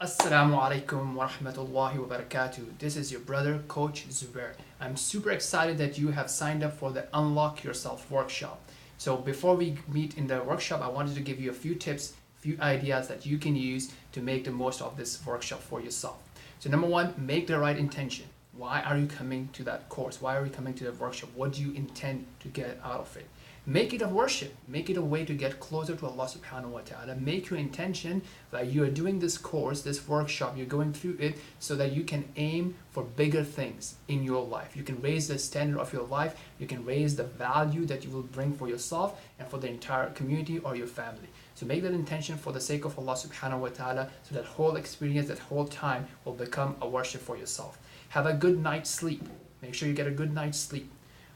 Assalamu alaikum wa rahmatullahi wa barakatuh. This is your brother, Coach Zubair. I'm super excited that you have signed up for the Unlock Yourself workshop. So before we meet in the workshop, I wanted to give you a few tips, few ideas that you can use to make the most of this workshop for yourself. So number one, make the right intention. Why are you coming to that course? Why are you coming to the workshop? What do you intend to get out of it? Make it a worship. Make it a way to get closer to Allah subhanahu wa ta'ala. Make your intention that you are doing this course, this workshop, you're going through it so that you can aim for bigger things in your life. You can raise the standard of your life. You can raise the value that you will bring for yourself and for the entire community or your family. So make that intention for the sake of Allah subhanahu wa ta'ala, so that whole experience, that whole time will become a worship for yourself. Have a good night's sleep. Make sure you get a good night's sleep.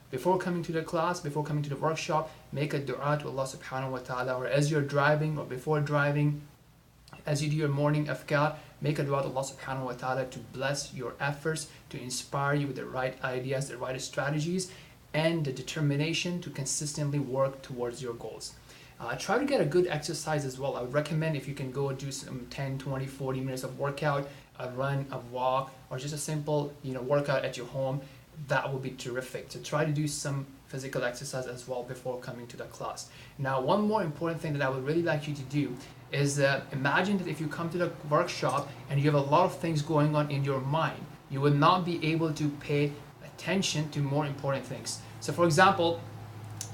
Before coming to the class, before coming to the workshop, make a dua to Allah subhanahu wa ta'ala, or as you're driving or before driving, as you do your morning afkar, make a dua to Allah subhanahu wa ta'ala to bless your efforts, to inspire you with the right ideas, the right strategies, and the determination to consistently work towards your goals. Try to get a good exercise as well. I would recommend if you can go do some 10, 20, 40 minutes of workout, a run, a walk, or just a simple workout at your home. That would be terrific. So try to do some physical exercise as well before coming to the class. Now, one more important thing that I would really like you to do is imagine that if you come to the workshop and you have a lot of things going on in your mind, you will not be able to pay attention to more important things. So for example,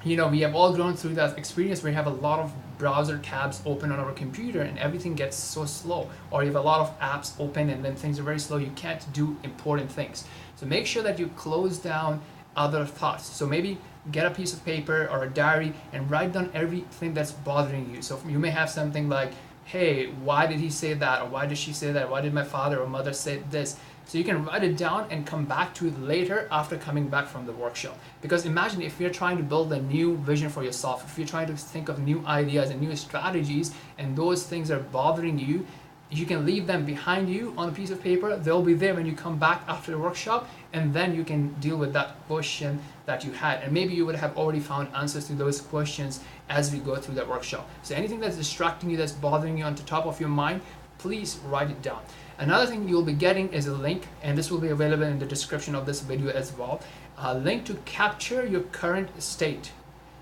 we have all gone through that experience where we have a lot of browser tabs open on our computer and everything gets so slow, or you have a lot of apps open and then things are very slow, you can't do important things. So make sure that you close down other thoughts. So maybe get a piece of paper or a diary and write down everything that's bothering you. So you may have something like, hey, why did he say that? Or why did she say that? Why did my father or mother say this? So you can write it down and come back to it later after coming back from the workshop. Because imagine if you're trying to build a new vision for yourself, if you're trying to think of new ideas and new strategies, and those things are bothering you, you can leave them behind you on a piece of paper. They'll be there when you come back after the workshop, and then you can deal with that question that you had. And maybe you would have already found answers to those questions as we go through that workshop. So anything that's distracting you, that's bothering you on the top of your mind, please write it down. Another thing you'll be getting is a link, and this will be available in the description of this video as well. A link to capture your current state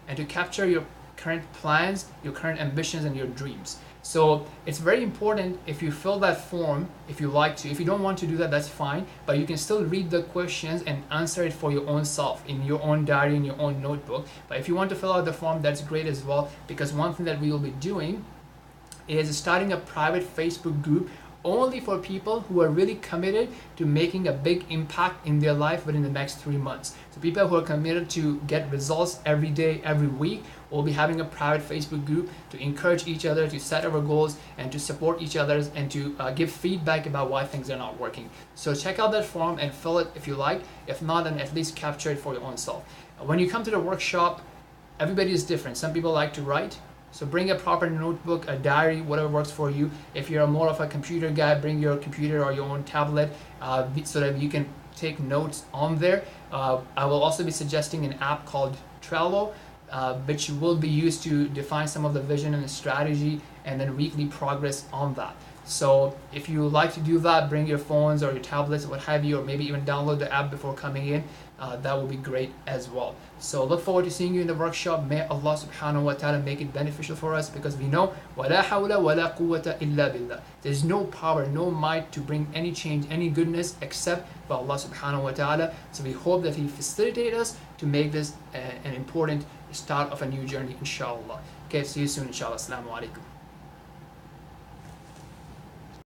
and to capture your current plans, your current ambitions, and your dreams. So it's very important if you fill that form, if you like to. If you don't want to do that, that's fine, but you can still read the questions and answer it for your own self in your own diary, in your own notebook. But if you want to fill out the form, that's great as well, because one thing that we will be doing is starting a private Facebook group only for people who are really committed to making a big impact in their life within the next 3 months. So people who are committed to get results every day, every week, will be having a private Facebook group to encourage each other, to set our goals, and to support each other, and to give feedback about why things are not working. So check out that form and fill it if you like. If not, then at least capture it for your own self. When you come to the workshop, everybody is different. Some people like to write. So bring a proper notebook, a diary, whatever works for you. If you're more of a computer guy, bring your computer or your own tablet so that you can take notes on there. I will also be suggesting an app called Trello, which will be used to define some of the vision and the strategy, and then weekly progress on that. So if you like to do that, bring your phones or your tablets or what have you, or maybe even download the app before coming in. That will be great as well. So look forward to seeing you in the workshop. May Allah subhanahu wa ta'ala make it beneficial for us, because we know وَلَا حَوْلَ وَلَا قُوَّةَ إِلَّا بِاللَّهِ. There's no power, no might to bring any change, any goodness except by Allah subhanahu wa ta'ala. So we hope that He facilitate us to make this an important start of a new journey, inshallah. Okay, see you soon, inshallah. Assalamu alaikum.